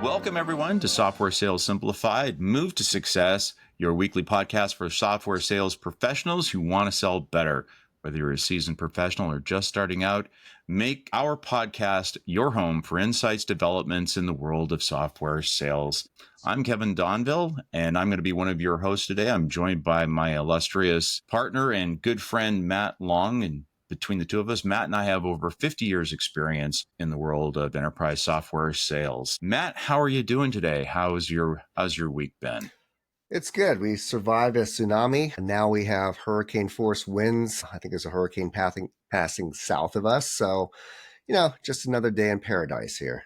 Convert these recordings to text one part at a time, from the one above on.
Welcome, everyone, to Software Sales Simplified, Move to Success, your weekly podcast for software sales professionals who want to sell better. Whether you're a seasoned professional or just starting out, make our podcast your home for insights, developments in the world of software sales. I'm Kevin Donville, and I'm going to be one of your hosts today. I'm joined by my illustrious partner and good friend, Matt Long. And between the two of us, Matt and I have over 50 years experience in the world of enterprise software sales. Matt, how are you doing today? How's your week been? It's good. We survived a tsunami, and now we have hurricane force winds. I think there's a hurricane passing south of us. So, just another day in paradise here.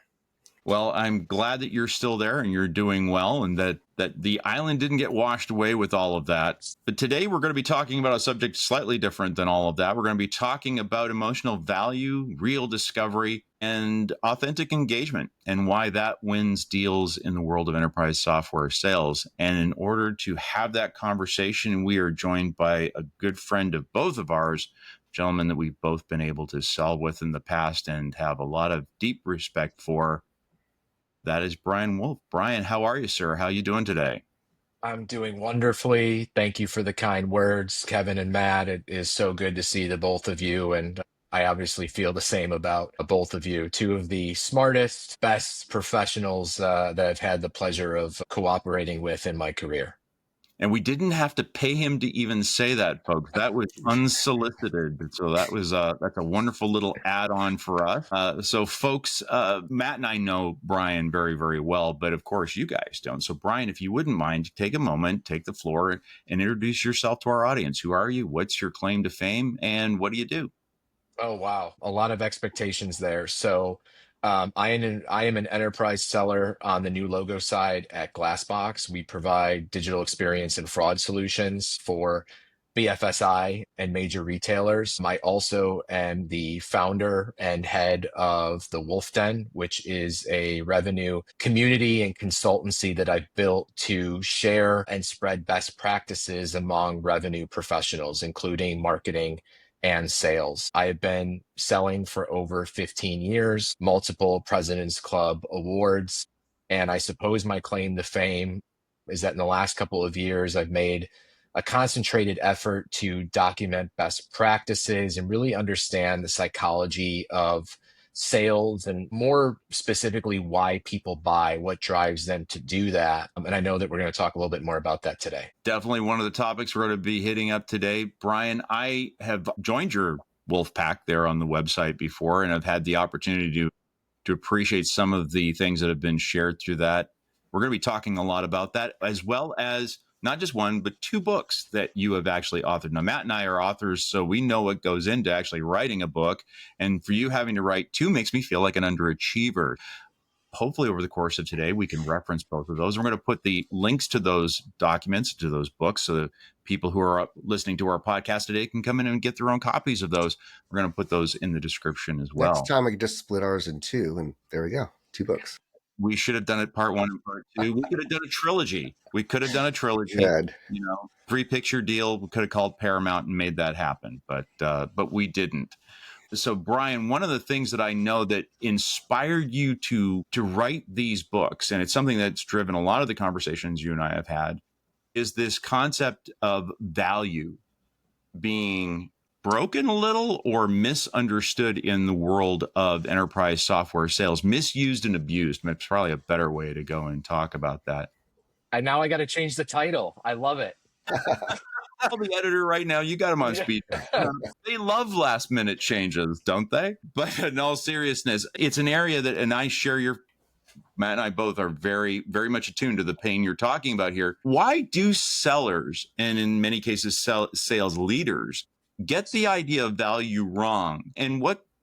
Well, I'm glad that you're still there and you're doing well, and that the island didn't get washed away with all of that. But today we're going to be talking about a subject slightly different than all of that. We're going to be talking about emotional value, real discovery, and authentic engagement, and why that wins deals in the world of enterprise software sales. And in order to have that conversation, we are joined by a good friend of both of ours, gentlemen that we've both been able to sell with in the past and have a lot of deep respect for. That is Brian Wolf. Brian, how are you, sir? How are you doing today? I'm doing wonderfully. Thank you for the kind words, Kevin and Matt. It is so good to see the both of you. And I obviously feel the same about both of you. Two of the smartest, best professionals that I've had the pleasure of cooperating with in my career. And we didn't have to pay him to even say that, folks. That was unsolicited. So that's a wonderful little add-on for us. So folks, Matt and I know Brian very, very well, but of course you guys don't. So Brian, if you wouldn't mind, take a moment, take the floor and introduce yourself to our audience. Who are you? What's your claim to fame? And what do you do? Oh, wow. A lot of expectations there. So I am an enterprise seller on the new logo side at Glassbox. We provide digital experience and fraud solutions for BFSI and major retailers. I also am the founder and head of the Wolf Den, which is a revenue community and consultancy that I've built to share and spread best practices among revenue professionals, including marketing and sales. I have been selling for over 15 years, multiple President's Club awards. And I suppose my claim to fame is that in the last couple of years, I've made a concentrated effort to document best practices and really understand the psychology of sales and more specifically why people buy, what drives them to do that. And I know that we're going to talk a little bit more about that today. Definitely one of the topics we're going to be hitting up today. Brian, I have joined your Wolf Pack there on the website before, and I've had the opportunity to appreciate some of the things that have been shared through that. We're going to be talking a lot about that, as well as not just one, but two books that you have actually authored. Now, Matt and I are authors, so we know what goes into actually writing a book. And for you having to write two makes me feel like an underachiever. Hopefully, over the course of today, we can reference both of those. We're going to put the links to those documents, to those books, so that people who are listening to our podcast today can come in and get their own copies of those. We're going to put those in the description as well. Next time, we could just split ours in two, and there we go. 2 books. We should have done it part 1 and part 2. We could have done a trilogy. Good. 3-picture deal. We could have called Paramount and made that happen, but we didn't. So, Brian, one of the things that I know that inspired you to write these books, and it's something that's driven a lot of the conversations you and I have had, is this concept of value being broken a little or misunderstood in the world of enterprise software sales, misused and abused. It's probably a better way to go and talk about that. And now I got to change the title. I love it. Tell the editor right now, you got him on speed. They love last minute changes, don't they? But in all seriousness, it's an area that, and I share Matt and I both are very, very much attuned to the pain you're talking about here. Why do sellers, and in many cases sales leaders, get the idea of value wrong? And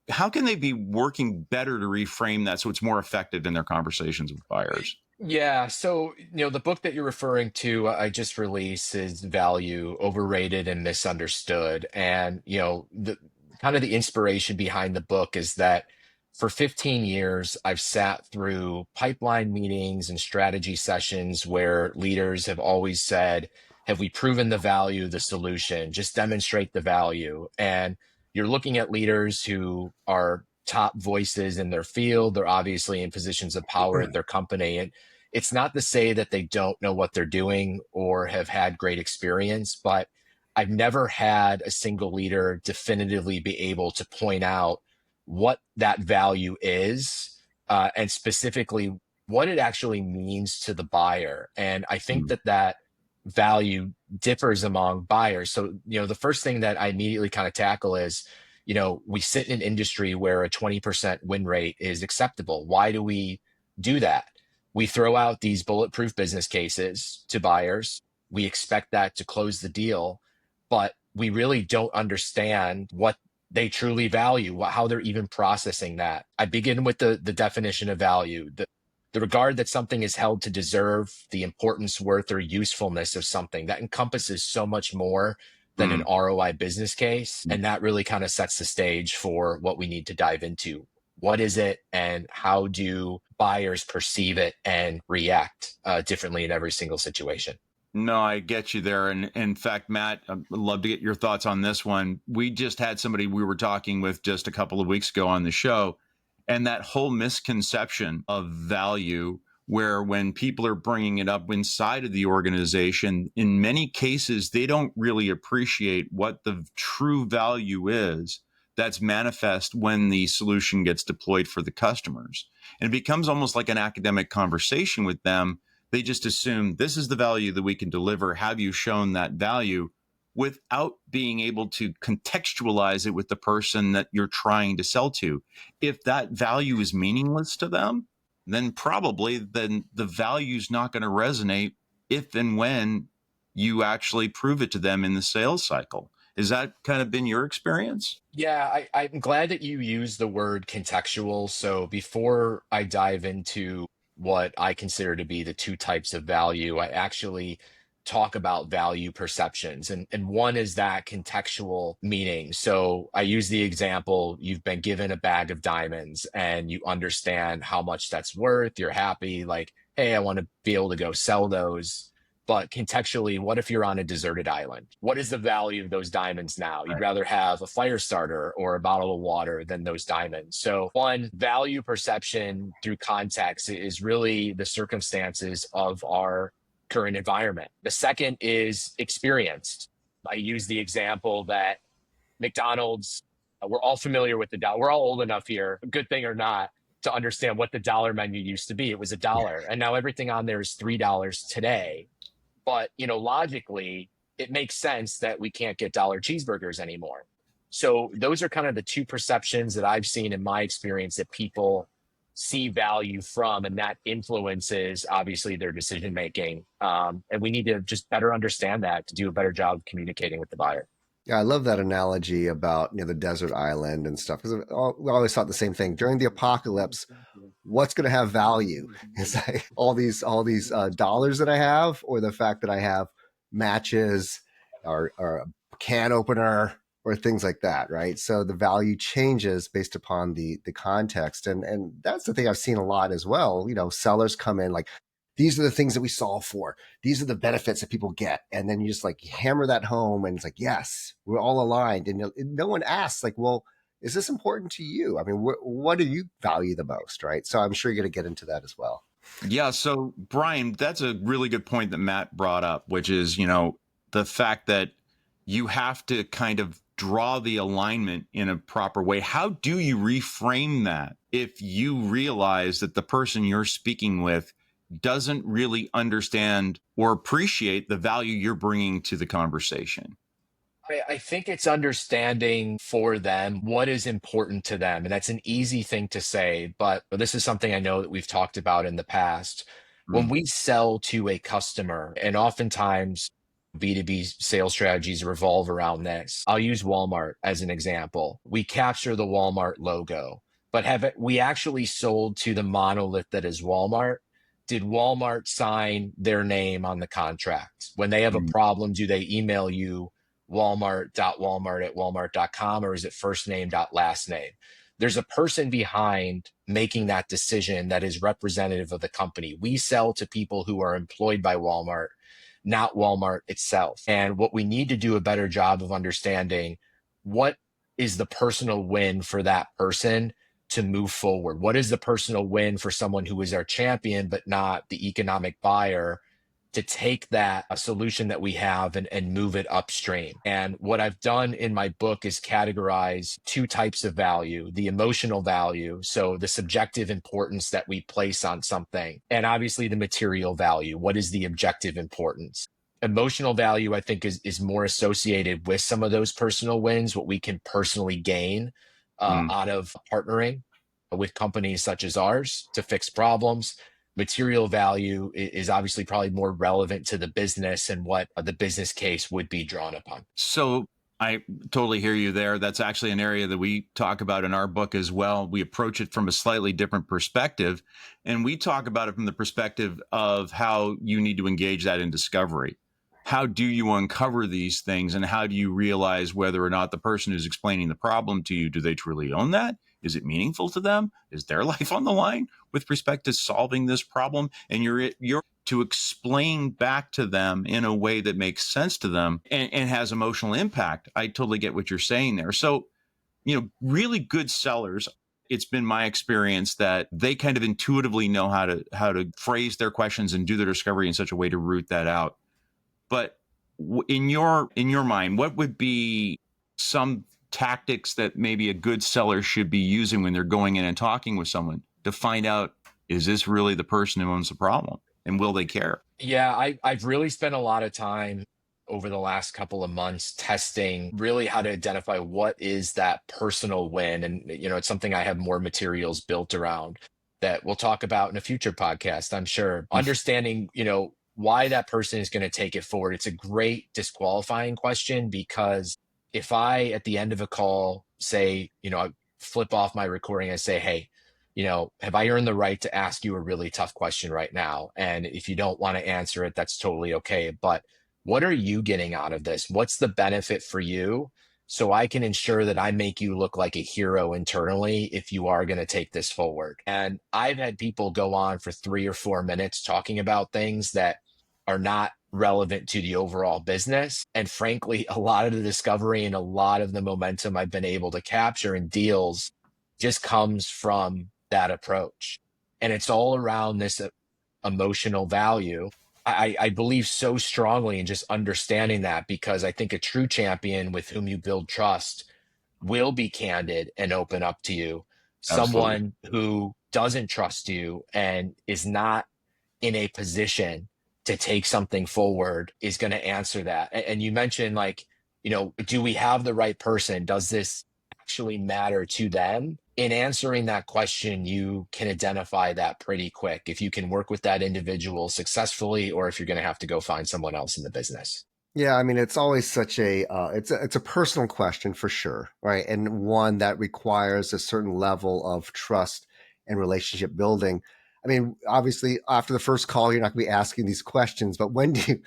how can they be working better to reframe that so it's more effective in their conversations with buyers? Yeah. So, the book that you're referring to, I just released is Value, Overrated and Misunderstood. And, the kind of the inspiration behind the book is that for 15 years, I've sat through pipeline meetings and strategy sessions where leaders have always said, have we proven the value, the solution? Just demonstrate the value. And you're looking at leaders who are top voices in their field. They're obviously in positions of power at their company. And it's not to say that they don't know what they're doing or have had great experience, but I've never had a single leader definitively be able to point out what that value is, and specifically what it actually means to the buyer. And I think that that value differs among buyers. So, the first thing that I immediately kind of tackle is, we sit in an industry where a 20% win rate is acceptable. Why do we do that? We throw out these bulletproof business cases to buyers. We expect that to close the deal, but we really don't understand what they truly value, how they're even processing that. I begin with the definition of value, the regard that something is held to deserve, the importance, worth, or usefulness of something. That encompasses so much more than an ROI business case. And that really kind of sets the stage for what we need to dive into. What is it, and how do buyers perceive it and react differently in every single situation? No, I get you there. And in fact, Matt, I'd love to get your thoughts on this one. We just had somebody we were talking with just a couple of weeks ago on the show, and that whole misconception of value, where when people are bringing it up inside of the organization, in many cases, they don't really appreciate what the true value is that's manifest when the solution gets deployed for the customers. And it becomes almost like an academic conversation with them. They just assume this is the value that we can deliver. Have you shown that value, without being able to contextualize it with the person that you're trying to sell to? If that value is meaningless to them, then probably the value is not going to resonate if and when you actually prove it to them in the sales cycle. Is that kind of been your experience? Yeah, I'm glad that you use the word contextual. So before I dive into what I consider to be the two types of value, I actually talk about value perceptions. And one is that contextual meaning. So I use the example, you've been given a bag of diamonds and you understand how much that's worth. You're happy, like, hey, I want to be able to go sell those. But contextually, what if you're on a deserted island? What is the value of those diamonds now? You'd rather have a fire starter or a bottle of water than those diamonds. So one, value perception through context is really the circumstances of our current environment. The second is experience. I use the example that McDonald's, we're all familiar with the dollar. We're all old enough here, good thing or not, to understand what the dollar menu used to be. It was $1. And now everything on there is $3 today. But, logically, it makes sense that we can't get dollar cheeseburgers anymore. So those are kind of the two perceptions that I've seen in my experience that people see value from, and that influences, obviously, their decision making. And we need to just better understand that to do a better job of communicating with the buyer. Yeah, I love that analogy about the desert island and stuff, because we always thought the same thing. During the apocalypse, what's going to have value? Is like all these dollars that I have, or the fact that I have matches or a can opener or things like that, right? So the value changes based upon the context, and that's the thing I've seen a lot as well. Sellers come in like, these are the things that we solve for. These are the benefits that people get. And then you just like hammer that home, and it's like, yes, we're all aligned. And no one asks like, well, is this important to you? I mean, what do you value the most, right? So I'm sure you're going to get into that as well. Yeah. So Brian, that's a really good point that Matt brought up, which is, the fact that you have to kind of draw the alignment in a proper way. How do you reframe that if you realize that the person you're speaking with doesn't really understand or appreciate the value you're bringing to the conversation? I think it's understanding for them what is important to them. And that's an easy thing to say, but this is something I know that we've talked about in the past. When we sell to a customer, and oftentimes B2B sales strategies revolve around this. I'll use Walmart as an example. We capture the Walmart logo, but have we actually sold to the monolith that is Walmart? Did Walmart sign their name on the contract? When they have a problem, do they email you walmart.walmart@walmart.com, or is it first name last name? There's a person behind making that decision that is representative of the company. We sell to people who are employed by Walmart, not Walmart itself. And what we need to do a better job of understanding, what is the personal win for that person to move forward? What is the personal win for someone who is our champion, but not the economic buyer, to take that a solution that we have and move it upstream? And what I've done in my book is categorize two types of value: the emotional value, so the subjective importance that we place on something, and obviously the material value. What is the objective importance? Emotional value, I think, is more associated with some of those personal wins, what we can personally gain out of partnering with companies such as ours to fix problems. Material value is obviously probably more relevant to the business and what the business case would be drawn upon. So I totally hear you there. That's actually an area that we talk about in our book as well. We approach it from a slightly different perspective, and we talk about it from the perspective of how you need to engage that in discovery. How do you uncover these things, and how do you realize whether or not the person who's explaining the problem to you, do they truly own that? Is it meaningful to them? Is their life on the line with respect to solving this problem? And you're to explain back to them in a way that makes sense to them and has emotional impact. I totally get what you're saying there. So, really good sellers, it's been my experience that they kind of intuitively know how to phrase their questions and do their discovery in such a way to root that out. But in your mind, what would be some tactics that maybe a good seller should be using when they're going in and talking with someone to find out, is this really the person who owns the problem, and will they care? Yeah, I've really spent a lot of time over the last couple of months testing really how to identify what is that personal win. And, it's something I have more materials built around that we'll talk about in a future podcast, I'm sure. Understanding, why that person is going to take it forward. It's a great disqualifying question, because if I, at the end of a call, say, I flip off my recording and say, hey, have I earned the right to ask you a really tough question right now? And if you don't want to answer it, that's totally okay. But what are you getting out of this? What's the benefit for you? So I can ensure that I make you look like a hero internally if you are going to take this forward. And I've had people go on for 3 or 4 minutes talking about things that are not relevant to the overall business. And frankly, a lot of the discovery and a lot of the momentum I've been able to capture in deals just comes from that approach. And it's all around this emotional value. I believe so strongly in just understanding that, because I think a true champion with whom you build trust will be candid and open up to you. Absolutely. Someone who doesn't trust you and is not in a position to take something forward is going to answer that. And you mentioned, do we have the right person? Does this actually matter to them? In answering that question, you can identify that pretty quick if you can work with that individual successfully, or if you're going to have to go find someone else in the business. Yeah, I mean, it's always such it's a personal question for sure, right? And one that requires a certain level of trust and relationship building. I mean, obviously, after the first call, you're not going to be asking these questions. But when do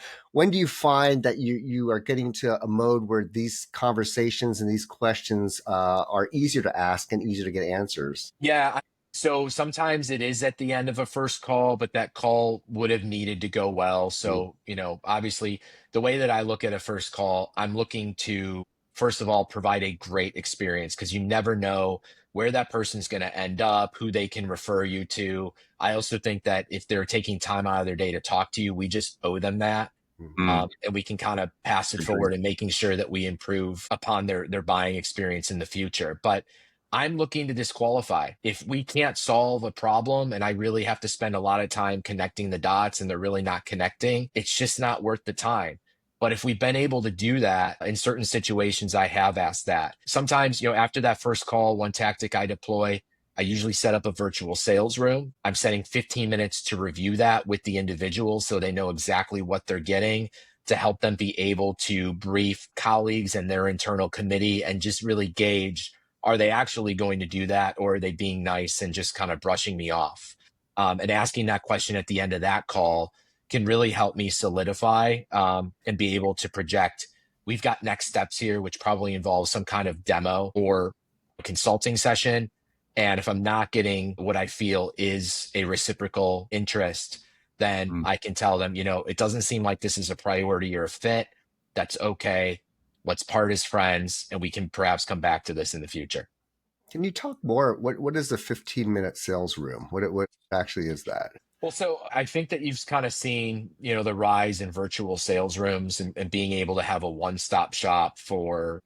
you find that you are getting to a mode where these conversations and these questions are easier to ask and easier to get answers? Yeah. So sometimes it is at the end of a first call, but that call would have needed to go well. So, obviously, the way that I look at a first call, I'm looking to, first of all, provide a great experience, because you never know where that person's going to end up, who they can refer you to. I also think that if they're taking time out of their day to talk to you, we just owe them that. And we can kind of pass it forward and making sure that we improve upon their buying experience in the future. But I'm looking to disqualify. If we can't solve a problem and I really have to spend a lot of time connecting the dots and they're really not connecting, it's just not worth the time. But if we've been able to do that in certain situations, I have asked that. Sometimes, after that first call, one tactic I deploy, I usually set up a virtual sales room. I'm setting 15 minutes to review that with the individual so they know exactly what they're getting, to help them be able to brief colleagues and their internal committee and just really gauge, are they actually going to do that, or are they being nice and just kind of brushing me off? And asking that question at the end of that call can really help me solidify and be able to project, we've got next steps here, which probably involves some kind of demo or a consulting session. And if I'm not getting what I feel is a reciprocal interest, then I can tell them, it doesn't seem like this is a priority or a fit. That's okay. Let's part as friends, and we can perhaps come back to this in the future. Can you talk more? What is the 15-minute sales room? What actually is that? Well, so I think that you've kind of seen, the rise in virtual sales rooms and being able to have a one-stop shop for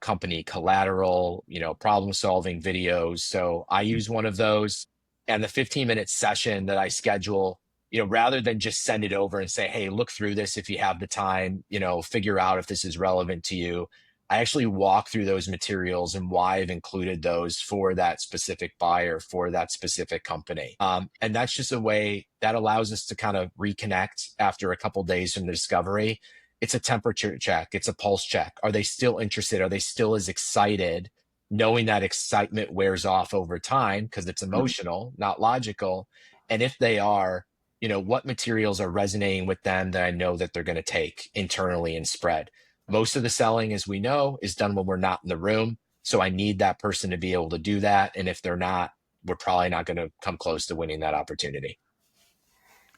company collateral, problem solving videos. So I use one of those, and the 15-minute session that I schedule, rather than just send it over and say, hey, look through this if you have the time, figure out if this is relevant to you. I actually walk through those materials and why I've included those for that specific buyer, for that specific company. And that's just a way that allows us to kind of reconnect after a couple days from the discovery. It's a temperature check. It's a pulse check. Are they still interested? Are they still as excited? Knowing that excitement wears off over time because it's emotional, not logical. And if they are, what materials are resonating with them that I know that they're going to take internally and spread. Most of the selling, as we know, is done when we're not in the room. So I need that person to be able to do that. And if they're not, we're probably not going to come close to winning that opportunity.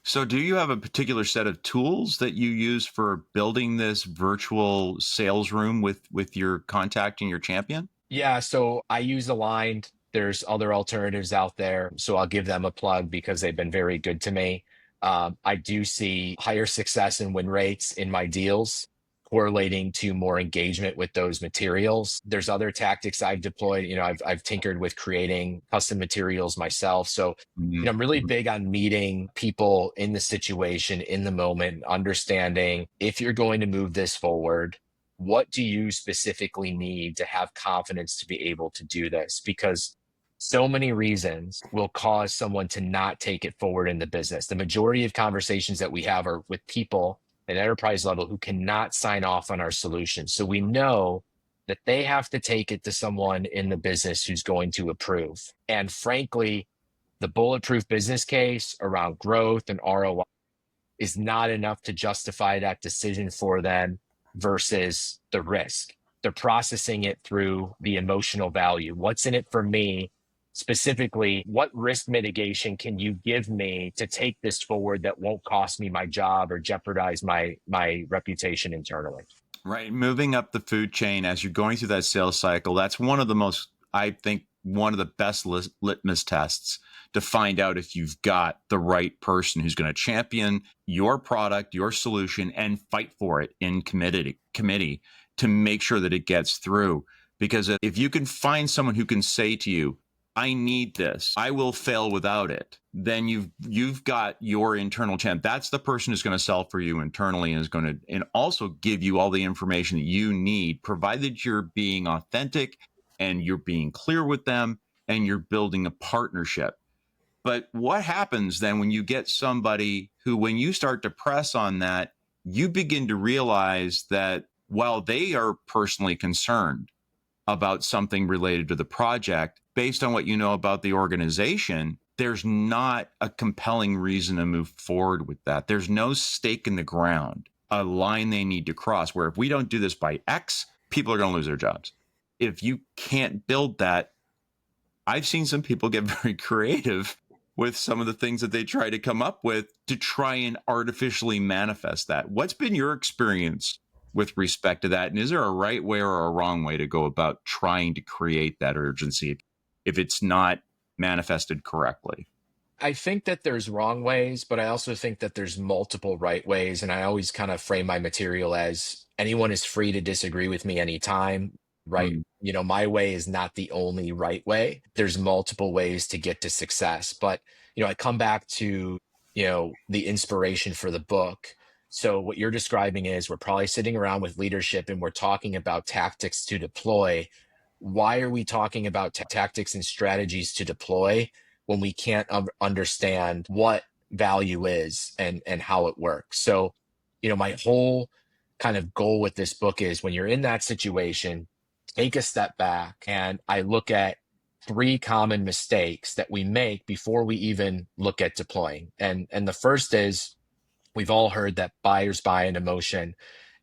So do you have a particular set of tools that you use for building this virtual sales room with your contacting your champion? Yeah, so I use Aligned. There's other alternatives out there. So I'll give them a plug because they've been very good to me. I do see higher success and win rates in my deals, correlating to more engagement with those materials. There's other tactics I've deployed. I've tinkered with creating custom materials myself. So, I'm really big on meeting people in the situation, in the moment, understanding if you're going to move this forward, what do you specifically need to have confidence to be able to do this? Because so many reasons will cause someone to not take it forward in the business. The majority of conversations that we have are with people at enterprise level who cannot sign off on our solution. So we know that they have to take it to someone in the business who's going to approve. And frankly, the bulletproof business case around growth and ROI is not enough to justify that decision for them versus the risk. They're processing it through the emotional value. What's in it for me? Specifically, what risk mitigation can you give me to take this forward that won't cost me my job or jeopardize my reputation internally? Right. Moving up the food chain as you're going through that sales cycle, that's one of the most, I think, one of the best litmus tests to find out if you've got the right person who's going to champion your product, your solution, and fight for it in committee to make sure that it gets through. Because if you can find someone who can say to you, I need this, I will fail without it, then you've got your internal champ. That's the person who's going to sell for you internally and is going to and also give you all the information that you need, provided you're being authentic and you're being clear with them and you're building a partnership. But what happens then when you get somebody who, when you start to press on that, you begin to realize that while they are personally concerned about something related to the project, based on what you know about the organization, there's not a compelling reason to move forward with that. There's no stake in the ground, a line they need to cross where if we don't do this by X, people are going to lose their jobs. If you can't build that, I've seen some people get very creative with some of the things that they try to come up with to try and artificially manifest that. What's been your experience with respect to that? And is there a right way or a wrong way to go about trying to create that urgency if it's not manifested correctly? I think that there's wrong ways, but I also think that there's multiple right ways. And I always kind of frame my material as anyone is free to disagree with me anytime, right? My way is not the only right way. There's multiple ways to get to success. But, I come back to, the inspiration for the book. So what you're describing is we're probably sitting around with leadership and we're talking about tactics to deploy. Why are we talking about tactics and strategies to deploy when we can't understand what value is and how it works? So, my whole kind of goal with this book is when you're in that situation, take a step back and I look at 3 common mistakes that we make before we even look at deploying. And the first is, we've all heard that buyers buy an emotion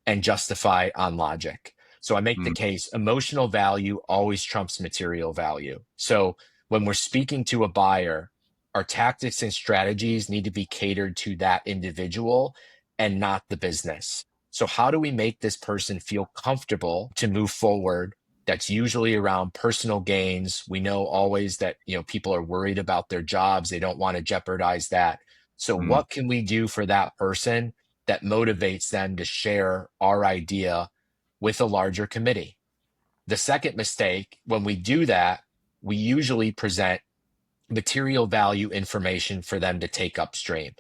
and justify on logic. So I make the case, emotional value always trumps material value. So when we're speaking to a buyer, our tactics and strategies need to be catered to that individual and not the business. So how do we make this person feel comfortable to move forward that's usually around personal gains. We know always that, people are worried about their jobs. They don't want to jeopardize that. So Mm, what can we do for that person that motivates them to share our idea with a larger committee? The second mistake, when we do that, we usually present material value information for them to take upstream.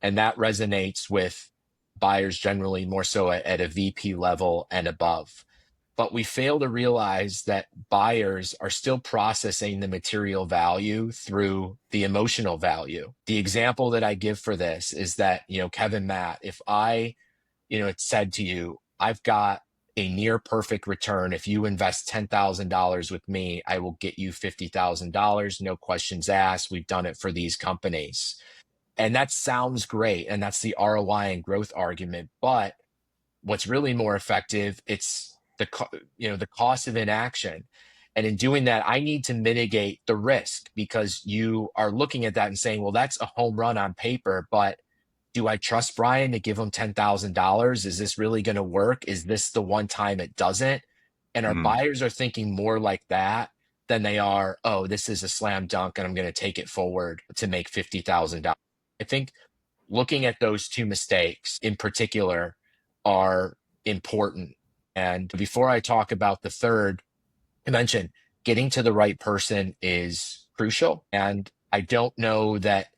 And that resonates with buyers generally more so at a VP level and above. But we fail to realize that buyers are still processing the material value through the emotional value. The example that I give for this is that, Kevin, Matt, if I, it said to you, I've got a near perfect return. If you invest $10,000 with me, I will get you $50,000. No questions asked. We've done it for these companies. And that sounds great. And that's the ROI and growth argument. But what's really more effective, it's the cost of inaction. And in doing that, I need to mitigate the risk, because you are looking at that and saying, well, that's a home run on paper, but do I trust Brian to give him $10,000? Is this really going to work? Is this the one time it doesn't? And our mm. buyers are thinking more like that than they are, oh, this is a slam dunk and I'm going to take it forward to make $50,000. I think looking at those two mistakes in particular are important. And before I talk about the third, I mentioned getting to the right person is crucial. And I don't know that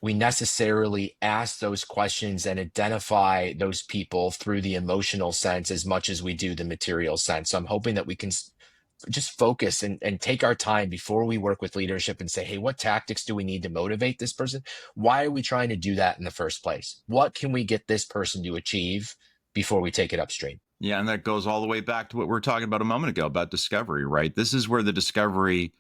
we necessarily ask those questions and identify those people through the emotional sense as much as we do the material sense. So I'm hoping that we can just focus and take our time before we work with leadership and say, hey, what tactics do we need to motivate this person? Why are we trying to do that in the first place? What can we get this person to achieve before we take it upstream? Yeah, and that goes all the way back to what we were talking about a moment ago about discovery, right? This is where the discovery,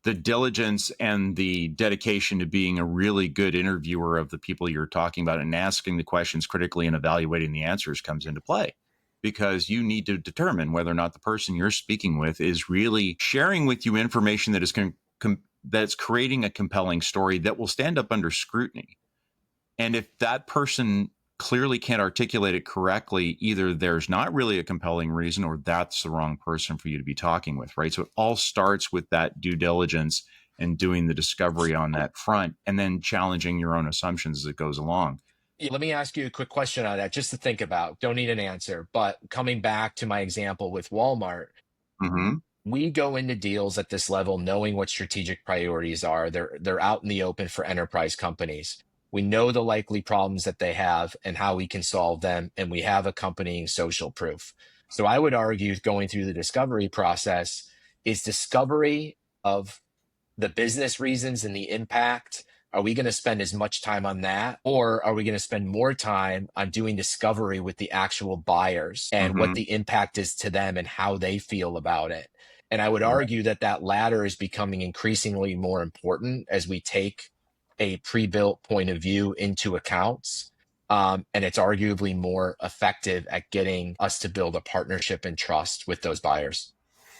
the diligence, and the dedication to being a really good interviewer of the people you're talking about and asking the questions critically and evaluating the answers comes into play, because you need to determine whether or not the person you're speaking with is really sharing with you information that is that's creating a compelling story that will stand up under scrutiny. And if that person clearly can't articulate it correctly, either there's not really a compelling reason or that's the wrong person for you to be talking with, right? So it all starts with that due diligence and doing the discovery on that front, and then challenging your own assumptions as it goes along. Let me ask you a quick question on that, just to think about. Don't need an answer, but coming back to my example with Walmart, Mm-hmm. we go into deals at this level knowing what strategic priorities are. They're out in the open for enterprise companies. We know the likely problems that they have and how we can solve them, and we have accompanying social proof. So I would argue going through the discovery process is discovery of the business reasons and the impact. Are we going to spend as much time on that, or are we going to spend more time on doing discovery with the actual buyers and what Mm-hmm. the impact is to them and how they feel about it? And I would argue that that latter is becoming increasingly more important as we take a pre-built point of view into accounts. And it's arguably more effective at getting us to build a partnership and trust with those buyers.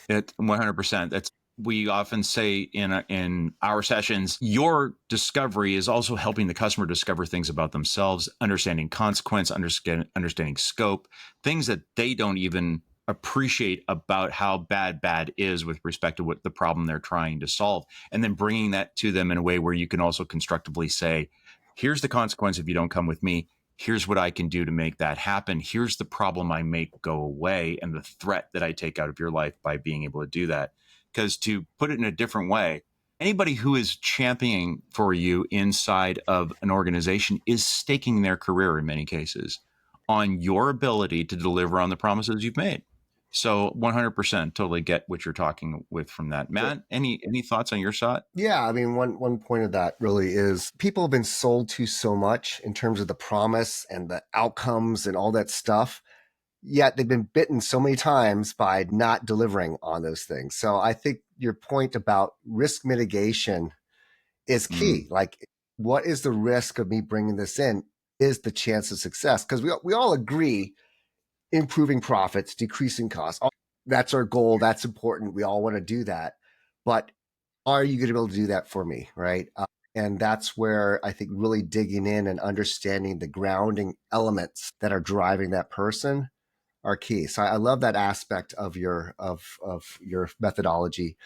It 100%. That's, we often say in our sessions, your discovery is also helping the customer discover things about themselves, understanding consequence, understanding scope, things that they don't even appreciate about how bad is with respect to what the problem they're trying to solve, and then bringing that to them in a way where you can also constructively say, here's the consequence if you don't come with me. Here's what I can do to make that happen. Here's the problem I make go away and the threat that I take out of your life by being able to do that. Because to put it in a different way, anybody who is championing for you inside of an organization is staking their career in many cases on your ability to deliver on the promises you've made. So 100% totally get what you're talking with from that. Matt, any thoughts on your side? Yeah, I mean, one point of that really is people have been sold to so much in terms of the promise and the outcomes and all that stuff, yet they've been bitten so many times by not delivering on those things. So I think your point about risk mitigation is key. Like, what is the risk of me bringing this in? Is the chance of success? Because we all agree improving profits, decreasing costs. That's our goal. That's important. We all want to do that. But are you going to be able to do that for me? Right. And that's where I think really digging in and understanding the grounding elements that are driving that person are key. So I love that aspect of your methodology.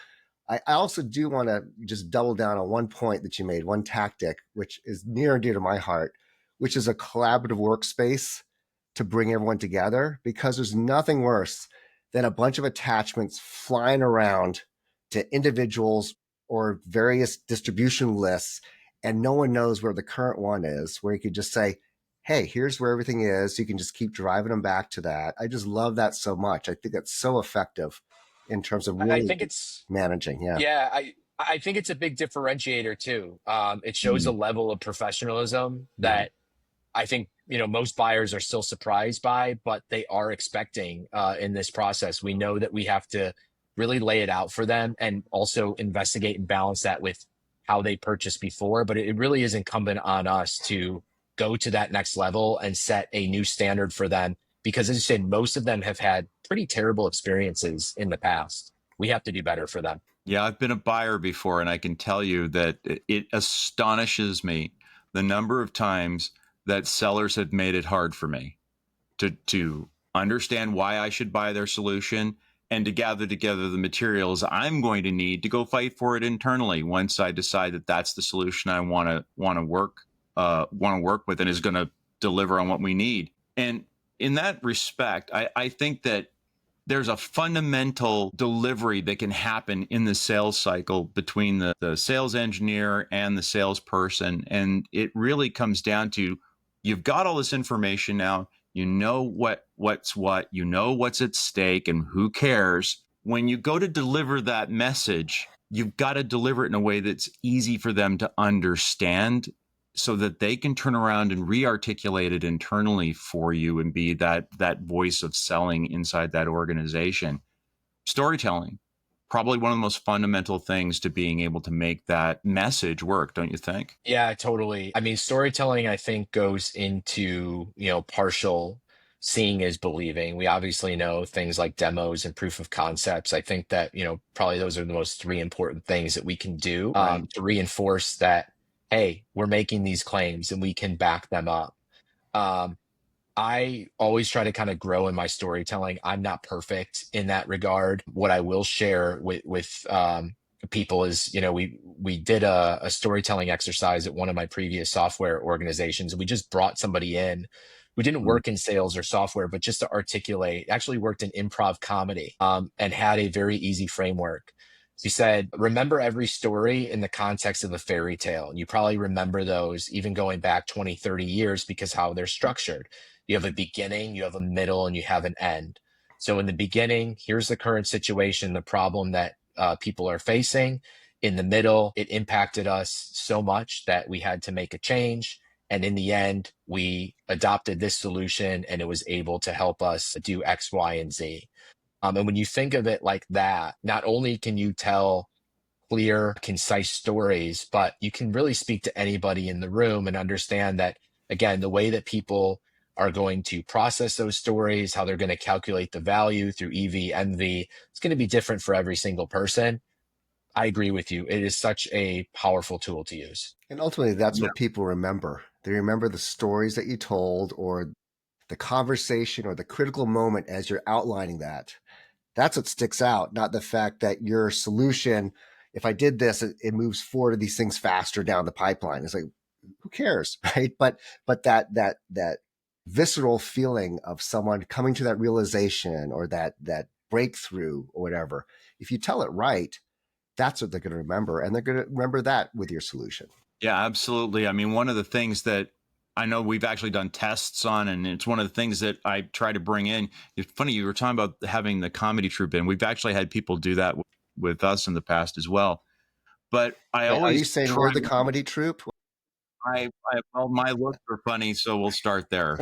I also do want to just double down on one point that you made, one tactic, which is near and dear to my heart, which is a collaborative workspace to bring everyone together, because there's nothing worse than a bunch of attachments flying around to individuals or various distribution lists, and no one knows where the current one is, where you could just say, hey, here's where everything is. You can just keep driving them back to that. I just love that so much. I think that's so effective in terms of I really think it's managing. Yeah. yeah, I think it's a big differentiator too. It shows a level of professionalism that I think most buyers are still surprised by, but they are expecting in this process. We know that we have to really lay it out for them and also investigate and balance that with how they purchased before. But it really is incumbent on us to go to that next level and set a new standard for them. Because as you said, most of them have had pretty terrible experiences in the past. We have to do better for them. Yeah, I've been a buyer before, and I can tell you that it astonishes me the number of times that sellers have made it hard for me to understand why I should buy their solution and to gather together the materials I'm going to need to go fight for it internally once I decide that that's the solution I want to work with and is going to deliver on what we need. And in that respect, I think that there's a fundamental delivery that can happen in the sales cycle between the sales engineer and the salesperson. And it really comes down to, you've got all this information now, you know what's what, you know what's at stake and who cares. When you go to deliver that message, you've got to deliver it in a way that's easy for them to understand, so that they can turn around and re-articulate it internally for you and be that voice of selling inside that organization. Storytelling, probably one of the most fundamental things to being able to make that message work, don't you think? Yeah, totally. I mean, storytelling, I think, goes into, partial seeing is believing. We obviously know things like demos and proof of concepts. I think that, probably those are the most three important things that we can do to reinforce that, hey, we're making these claims and we can back them up. I always try to kind of grow in my storytelling. I'm not perfect in that regard. What I will share with people is, we did a storytelling exercise at one of my previous software organizations. We just brought somebody in who didn't work in sales or software, but just to articulate, actually worked in improv comedy, and had a very easy framework. She said, remember every story in the context of a fairy tale. And you probably remember those even going back 20, 30 years, because how they're structured. You have a beginning, you have a middle, and you have an end. So in the beginning, here's the current situation, the problem that people are facing. In the middle, it impacted us so much that we had to make a change. And in the end, we adopted this solution and it was able to help us do X, Y, and Z. And when you think of it like that, not only can you tell clear, concise stories, but you can really speak to anybody in the room and understand that, again, the way that people are going to process those stories, how they're going to calculate the value through EV, MV, it's going to be different for every single person. I agree with you. It is such a powerful tool to use. And ultimately, that's what people remember. They remember the stories that you told, or the conversation, or the critical moment as you're outlining that. That's what sticks out, not the fact that your solution, if I did this, it moves forward to these things faster down the pipeline. It's like, who cares, right? But that visceral feeling of someone coming to that realization, or that breakthrough or whatever, if you tell it right, that's what they're going to remember. And they're going to remember that with your solution. Yeah, absolutely. I mean, one of the things that I know we've actually done tests on, and it's one of the things that I try to bring in. It's funny, you were talking about having the comedy troupe in. We've actually had people do that with us in the past as well. But I always— Are you saying we're the comedy troupe? Well, my looks are funny, so we'll start there.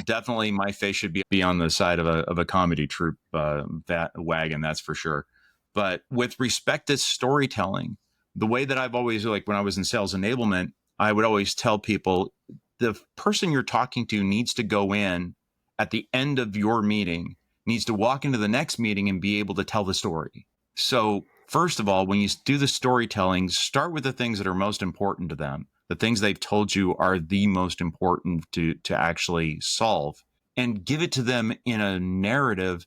Definitely my face should be on the side of a comedy troupe wagon, that's for sure. But with respect to storytelling, the way that I've always, like when I was in sales enablement, I would always tell people, the person you're talking to needs to go in at the end of your meeting, needs to walk into the next meeting and be able to tell the story. So first of all, when you do the storytelling, start with the things that are most important to them. The things they've told you are the most important to actually solve. and give it to them in a narrative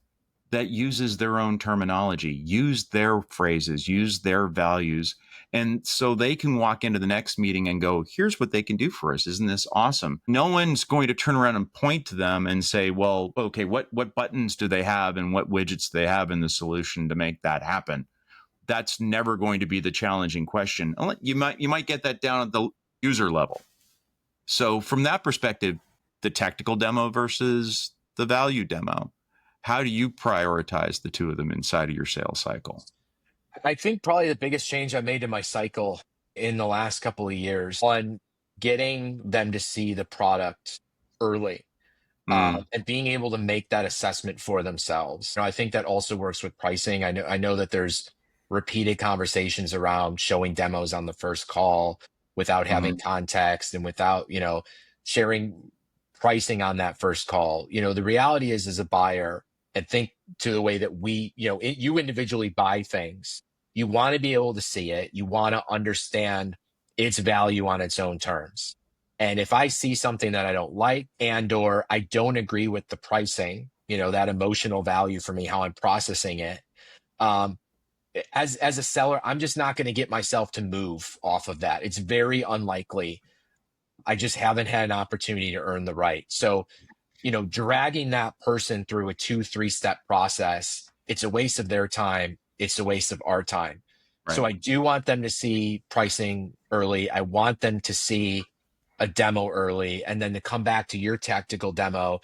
that uses their own terminology, use their phrases, use their values. And so they can walk into the next meeting and go, here's what they can do for us. Isn't this awesome? No one's going to turn around and point to them and say, well, okay, what buttons do they have and what widgets do they have in the solution to make that happen? That's never going to be the challenging question. You might get that down at the user level. So from that perspective, the technical demo versus the value demo, how do you prioritize the two of them inside of your sales cycle? I think probably the biggest change I made in my cycle in the last couple of years on getting them to see the product early, and being able to make that assessment for themselves. I think that also works with pricing. I know that there's repeated conversations around showing demos on the first call without having context and without, sharing pricing on that first call. The reality is, as a buyer, and think to the way that you individually buy things, you want to be able to see it. You want to understand its value on its own terms. And if I see something that I don't like or I don't agree with the pricing, that emotional value for me, how I'm processing it, as a seller, I'm just not going to get myself to move off of that. It's very unlikely. I just haven't had an opportunity to earn the right. So, dragging that person through a 2-3 step process, it's a waste of their time. It's a waste of our time. Right. So I do want them to see pricing early. I want them to see a demo early, and then to come back to your tactical demo.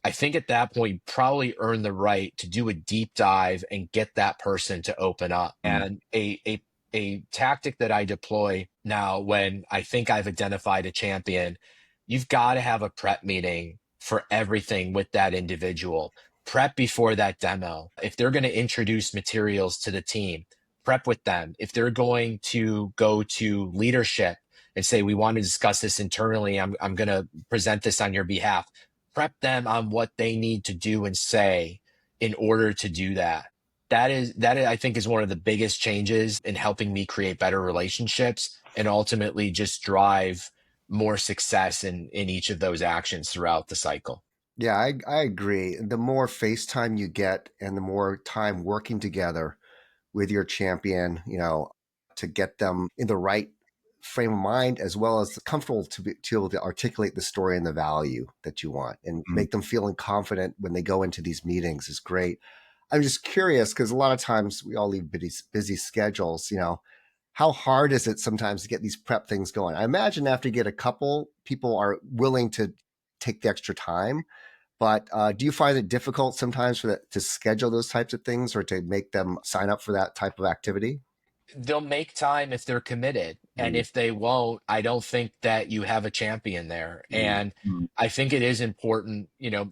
I think at that point, you probably earn the right to do a deep dive and get that person to open up. And a tactic that I deploy now when I think I've identified a champion, you've got to have a prep meeting for everything with that individual. Prep before that demo. If they're going to introduce materials to the team, prep with them. If they're going to go to leadership and say, we want to discuss this internally, I'm going to present this on your behalf, prep them on what they need to do and say in order to do that. That I think is one of the biggest changes in helping me create better relationships and ultimately just drive more success in each of those actions throughout the cycle. Yeah, I agree. The more face time you get and the more time working together with your champion, to get them in the right frame of mind, as well as comfortable to be able to articulate the story and the value that you want and make them feeling confident when they go into these meetings is great. I'm just curious because a lot of times we all lead busy schedules, how hard is it sometimes to get these prep things going? I imagine after you get a couple, people are willing to take the extra time. But do you find it difficult sometimes to schedule those types of things or to make them sign up for that type of activity? They'll make time if they're committed. And if they won't, I don't think that you have a champion there. And I think it is important,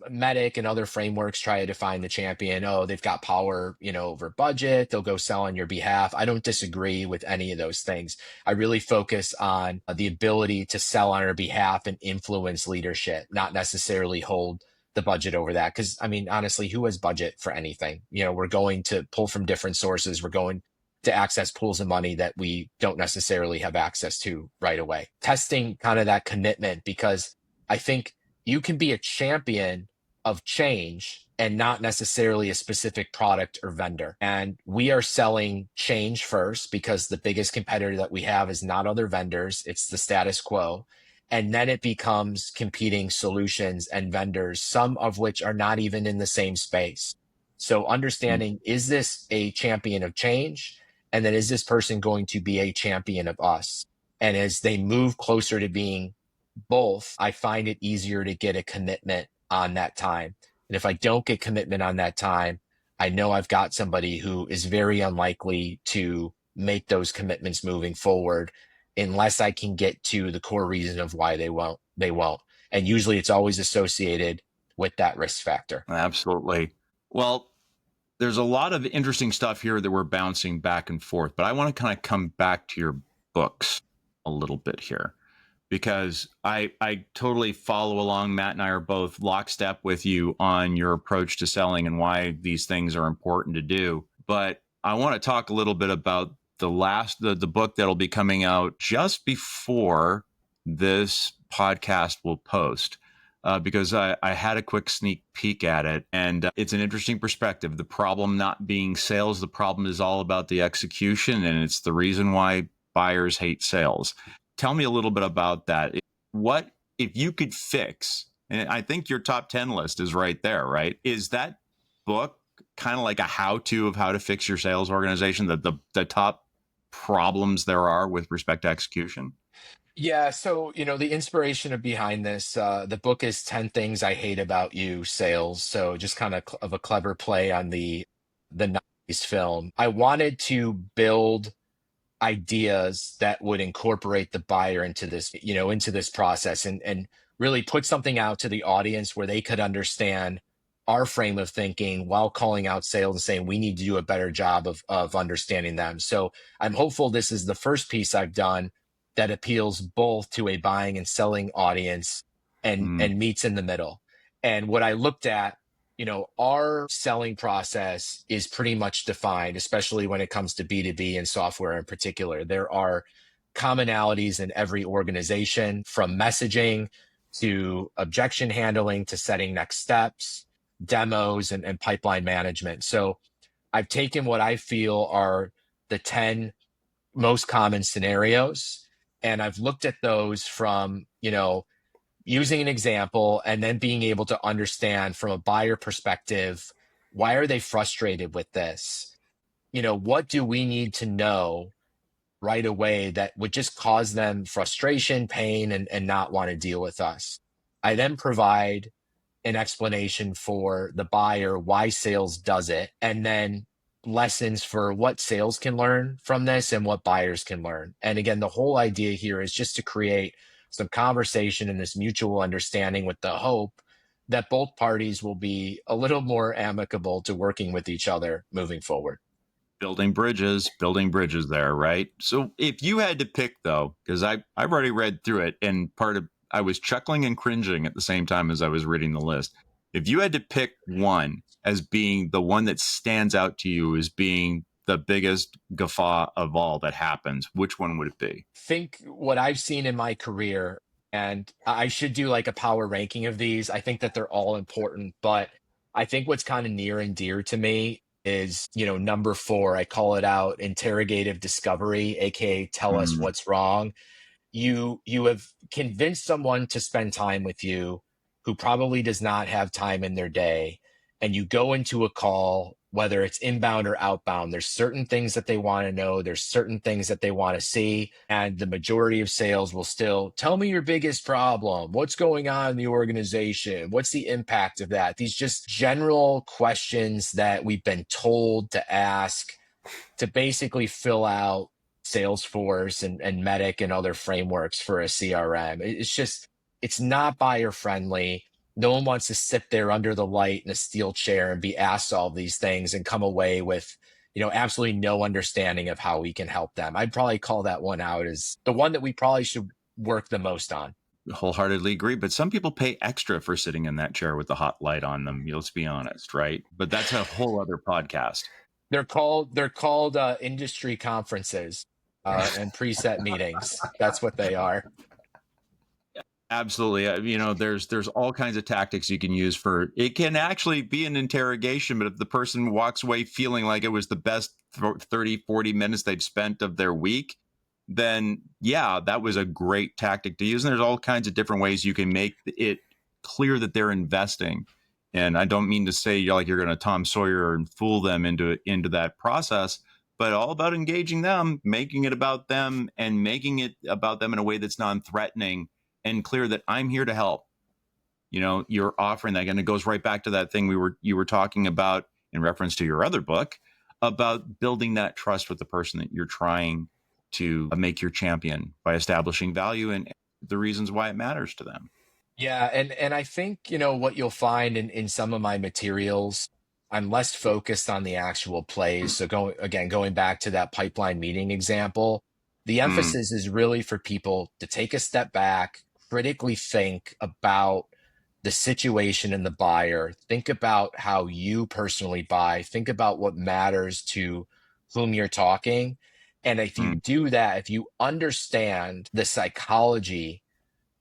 Medic and other frameworks try to define the champion. Oh, they've got power, over budget. They'll go sell on your behalf. I don't disagree with any of those things. I really focus on the ability to sell on our behalf and influence leadership, not necessarily hold the budget over that. Because honestly, who has budget for anything? We're going to pull from different sources. We're going to access pools of money that we don't necessarily have access to right away. Testing kind of that commitment, because I think you can be a champion of change and not necessarily a specific product or vendor. And we are selling change first because the biggest competitor that we have is not other vendors, it's the status quo. And then it becomes competing solutions and vendors, some of which are not even in the same space. So understanding, is this a champion of change? And then is this person going to be a champion of us? And as they move closer to being both, I find it easier to get a commitment on that time. And if I don't get commitment on that time, I know I've got somebody who is very unlikely to make those commitments moving forward unless I can get to the core reason of why they won't. And usually it's always associated with that risk factor. Absolutely. Well, there's a lot of interesting stuff here that we're bouncing back and forth, but I want to kind of come back to your books a little bit here, because I totally follow along. Matt and I are both lockstep with you on your approach to selling and why these things are important to do. But I want to talk a little bit about the book that'll be coming out just before this podcast will post. because I had a quick sneak peek at it, and it's an interesting perspective. The problem not being sales, the problem is all about the execution, and it's the reason why buyers hate sales. Tell me a little bit about that. What if you could fix, and I think your top 10 list is right there, right? Is that book kind of like a how-to of how to fix your sales organization, the top problems there are with respect to execution? Yeah, so the inspiration behind this, the book is 10 Things I Hate About You, Sales. So just kind of a clever play on the 90s film. I wanted to build ideas that would incorporate the buyer into this process, and really put something out to the audience where they could understand our frame of thinking while calling out sales and saying we need to do a better job of understanding them. So I'm hopeful this is the first piece I've done that appeals both to a buying and selling audience and meets in the middle. And what I looked at, our selling process is pretty much defined, especially when it comes to B2B and software in particular. There are commonalities in every organization, from messaging to objection handling to setting next steps, demos, and pipeline management. So I've taken what I feel are the 10 most common scenarios, and I've looked at those from, using an example and then being able to understand from a buyer perspective, why are they frustrated with this? What do we need to know right away that would just cause them frustration, pain, and not want to deal with us? I then provide an explanation for the buyer why sales does it, and then lessons for what sales can learn from this and what buyers can learn. And again, the whole idea here is just to create some conversation and this mutual understanding, with the hope that both parties will be a little more amicable to working with each other moving forward. Building bridges there, right? So if you had to pick, though, because I've already read through it, and I was chuckling and cringing at the same time as I was reading the list. If you had to pick one as being the one that stands out to you as being the biggest guffaw of all that happens, which one would it be? Think what I've seen in my career, and I should do like a power ranking of these. I think that they're all important, but I think what's kind of near and dear to me is, number 4, I call it out, interrogative discovery, aka tell us what's wrong. You have convinced someone to spend time with you who probably does not have time in their day, and you go into a call, whether it's inbound or outbound. There's certain things that they want to know, there's certain things that they want to see, and the majority of sales will still tell me your biggest problem, what's going on in the organization, what's the impact of that. These just general questions that we've been told to ask to basically fill out Salesforce and Medic and other frameworks for a CRM. It's not buyer friendly. No one wants to sit there under the light in a steel chair and be asked all these things and come away with, absolutely no understanding of how we can help them. I'd probably call that one out as the one that we probably should work the most on. Wholeheartedly agree, but some people pay extra for sitting in that chair with the hot light on them. Let's be honest, right? But that's a whole other podcast. They're called industry conferences and preset meetings. That's what they are. Absolutely. There's all kinds of tactics you can use for it. Can actually be an interrogation, but if the person walks away feeling like it was the best 30, 40 minutes they've spent of their week, then yeah, that was a great tactic to use. And there's all kinds of different ways you can make it clear that they're investing. And I don't mean to say you're going to Tom Sawyer and fool them into that process, but all about engaging them, making it about them, and making it about them in a way that's non-threatening and clear that I'm here to help. You're offering that, and it goes right back to that thing you were talking about in reference to your other book about building that trust with the person that you're trying to make your champion by establishing value and the reasons why it matters to them. Yeah, and I think, what you'll find in some of my materials, I'm less focused on the actual plays. So going back to that pipeline meeting example, the emphasis is really for people to take a step back, critically think about the situation and the buyer, think about how you personally buy, think about what matters to whom you're talking. And if you do that, if you understand the psychology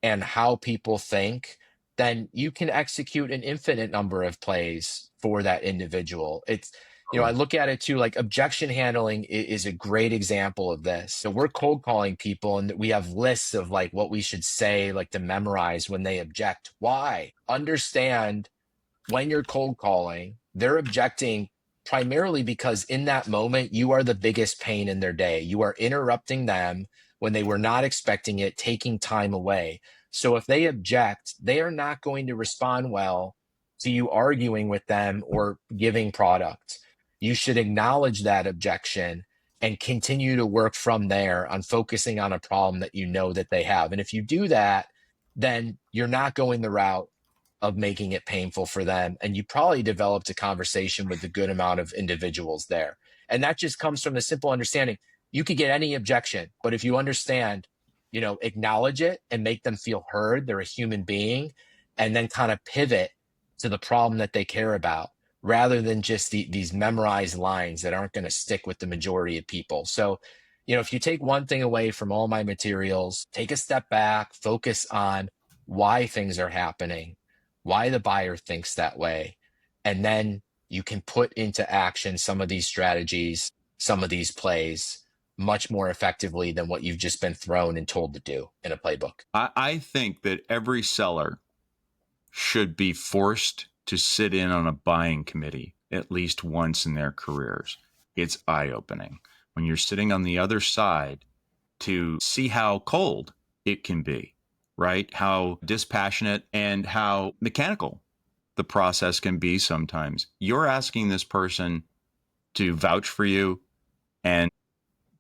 and how people think, then you can execute an infinite number of plays for that individual. It's, I look at it too, like objection handling is a great example of this. So we're cold calling people and we have lists of like what we should say, like to memorize when they object. Why? Understand when you're cold calling, they're objecting primarily because in that moment, you are the biggest pain in their day. You are interrupting them when they were not expecting it, taking time away. So if they object, they are not going to respond well to you arguing with them or giving product. You should acknowledge that objection and continue to work from there on focusing on a problem that you know that they have. And if you do that, then you're not going the route of making it painful for them. And you probably developed a conversation with a good amount of individuals there. And that just comes from the simple understanding you could get any objection, but if you understand, acknowledge it and make them feel heard, they're a human being, and then kind of pivot to the problem that they care about rather than just these memorized lines that aren't going to stick with the majority of people. So, if you take one thing away from all my materials, take a step back, focus on why things are happening, why the buyer thinks that way, and then you can put into action some of these strategies, some of these plays much more effectively than what you've just been thrown and told to do in a playbook. I think that every seller should be forced to sit in on a buying committee at least once in their careers. It's eye-opening when you're sitting on the other side to see how cold it can be, right? How dispassionate and how mechanical the process can be sometimes. You're asking this person to vouch for you and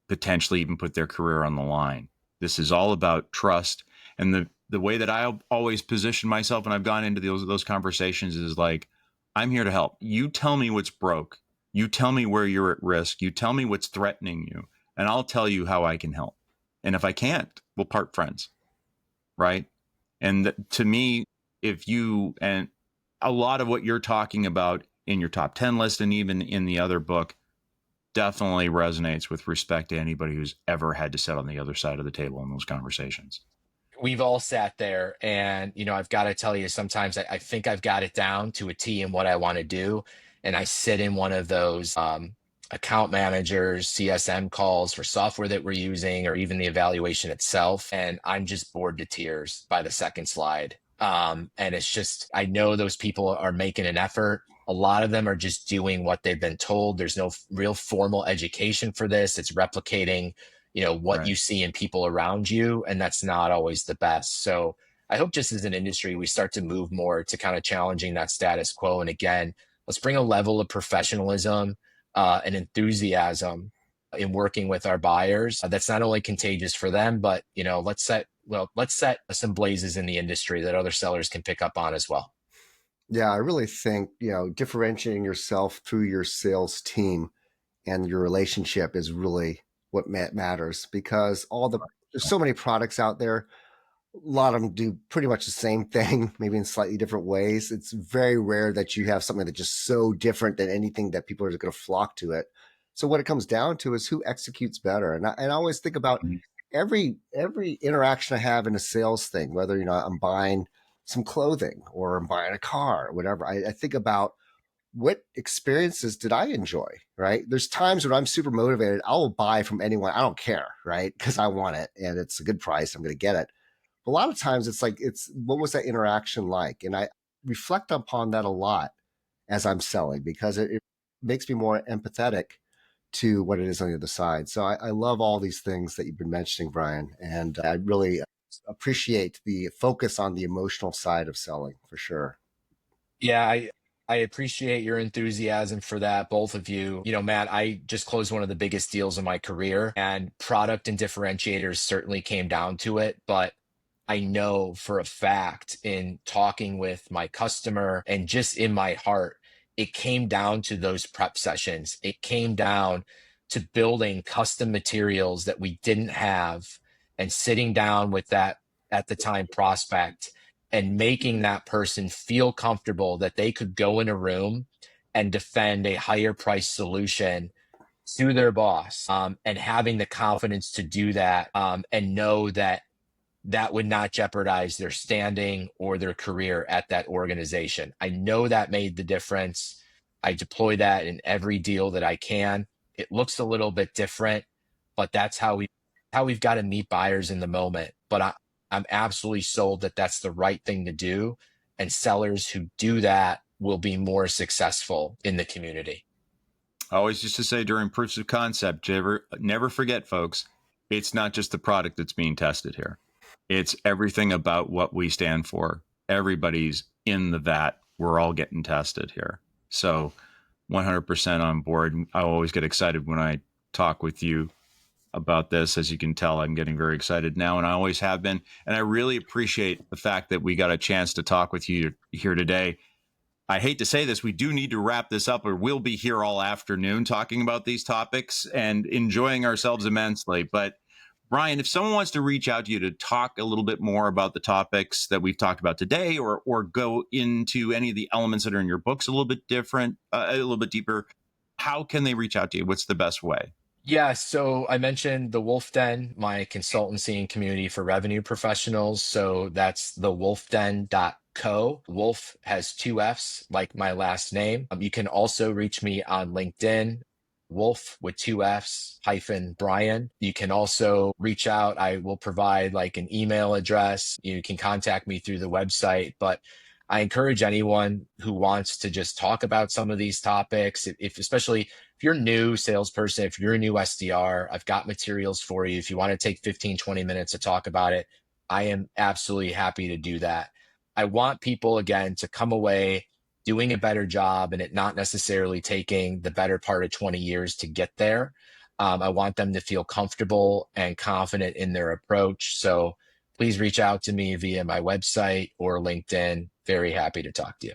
potentially even put their career on the line. This is all about trust. And the way that I always position myself when I've gone into those conversations is like, I'm here to help. You tell me what's broke. You tell me where you're at risk. You tell me what's threatening you, and I'll tell you how I can help. And if I can't, we'll part friends, right? And to me, and a lot of what you're talking about in your top 10 list and even in the other book definitely resonates with respect to anybody who's ever had to sit on the other side of the table in those conversations. We've all sat there and, I've got to tell you, sometimes I think I've got it down to a T in what I want to do. And I sit in one of those account managers, CSM calls for software that we're using, or even the evaluation itself. And I'm just bored to tears by the second slide. And it's just, I know those people are making an effort. A lot of them are just doing what they've been told. There's no real formal education for this. It's replicating, what Right. you see in people around you. And that's not always the best. So I hope just as an industry, we start to move more to kind of challenging that status quo. And again, let's bring a level of professionalism and enthusiasm in working with our buyers. That's not only contagious for them, but, let's set some blazes in the industry that other sellers can pick up on as well. Yeah, I really think, differentiating yourself through your sales team and your relationship is really what matters, because there's so many products out there. A lot of them do pretty much the same thing, maybe in slightly different ways. It's very rare that you have something that's just so different than anything that people are going to flock to it. So what it comes down to is who executes better. And I always think about every interaction I have in a sales thing, whether, I'm buying some clothing or I'm buying a car or whatever. I think about what experiences did I enjoy, right? There's times when I'm super motivated. I will buy from anyone. I don't care, right? Because I want it and it's a good price. I'm going to get it. But a lot of times it's like, what was that interaction like? And I reflect upon that a lot as I'm selling, because it makes me more empathetic to what it is on the other side. So I love all these things that you've been mentioning, Brian. And I really appreciate the focus on the emotional side of selling, for sure. Yeah, I appreciate your enthusiasm for that, both of you. Matt, I just closed one of the biggest deals in my career, and product and differentiators certainly came down to it. But I know for a fact, in talking with my customer and just in my heart, it came down to those prep sessions. It came down to building custom materials that we didn't have and sitting down with that, at the time, prospect, and making that person feel comfortable that they could go in a room and defend a higher price solution to their boss, and having the confidence to do that, and know that that would not jeopardize their standing or their career at that organization. I know that made the difference. I deploy that in every deal that I can. It looks a little bit different, but that's how we've got to meet buyers in the moment. But I'm absolutely sold that that's the right thing to do, and sellers who do that will be more successful in the community. I always used to say during proofs of concept, never forget, folks, it's not just the product that's being tested here. It's everything about what we stand for. Everybody's in the vat. We're all getting tested here. So 100% on board. I always get excited when I talk with you about this. As you can tell, I'm getting very excited now, and I always have been. And I really appreciate the fact that we got a chance to talk with you here today. I hate to say this, we do need to wrap this up, or we'll be here all afternoon talking about these topics and enjoying ourselves immensely. But Brian, if someone wants to reach out to you to talk a little bit more about the topics that we've talked about today, or go into any of the elements that are in your books a little bit different, a little bit deeper, how can they reach out to you? What's the best way? Yeah, so I mentioned the Wolf Den, my consultancy and community for revenue professionals. So that's thewolfden.co. Wolf has two F's, like my last name. You can also reach me on LinkedIn, Wolf with two F's - Brian. You can also reach out. I will provide like an email address. You can contact me through the website, but I encourage anyone who wants to just talk about some of these topics, especially if you're a new salesperson, if you're a new SDR, I've got materials for you. If you want to take 15, 20 minutes to talk about it, I am absolutely happy to do that. I want people, again, to come away doing a better job and it not necessarily taking the better part of 20 years to get there. I want them to feel comfortable and confident in their approach. So please reach out to me via my website or LinkedIn. Very happy to talk to you.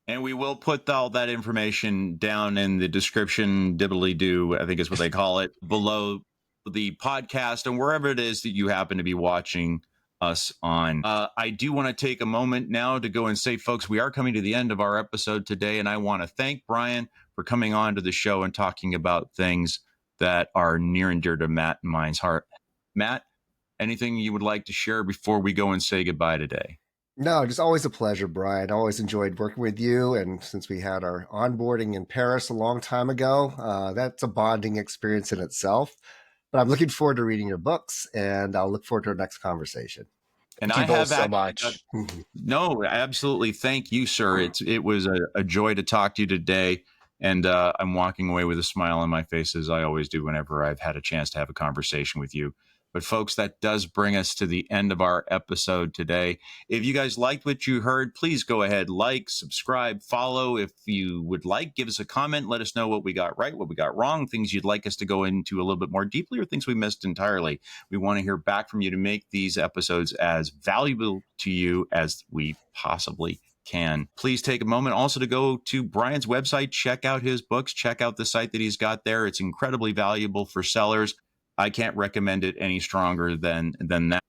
And we will put all that information down in the description, dibbly-doo, I think is what they call it, below the podcast and wherever it is that you happen to be watching us on. I do want to take a moment now to go and say, folks, we are coming to the end of our episode today, and I want to thank Brian for coming on to the show and talking about things that are near and dear to Matt and mine's heart. Matt, anything you would like to share before we go and say goodbye today? No, just always a pleasure, Brian. I always enjoyed working with you. And since we had our onboarding in Paris a long time ago, that's a bonding experience in itself. But I'm looking forward to reading your books, and I'll look forward to our next conversation. And Thank you both so much. No, absolutely. Thank you, sir. It was a joy to talk to you today. And I'm walking away with a smile on my face, as I always do whenever I've had a chance to have a conversation with you. But folks, that does bring us to the end of our episode today. If you guys liked what you heard, please go ahead, like, subscribe, follow. If you would like, give us a comment. Let us know what we got right, what we got wrong, things you'd like us to go into a little bit more deeply, or things we missed entirely. We want to hear back from you to make these episodes as valuable to you as we possibly can. Please take a moment also to go to Brian's website, check out his books, check out the site that he's got there. It's incredibly valuable for sellers. I can't recommend it any stronger than that,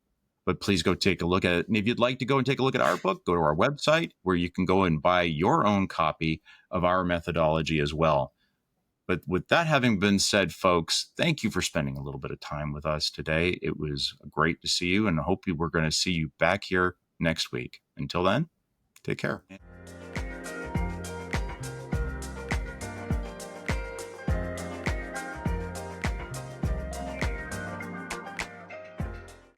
but please go take a look at it. And if you'd like to go and take a look at our book, go to our website where you can go and buy your own copy of our methodology as well. But with that having been said, folks, thank you for spending a little bit of time with us today. It was great to see you, and I hope we're going to see you back here next week. Until then, take care.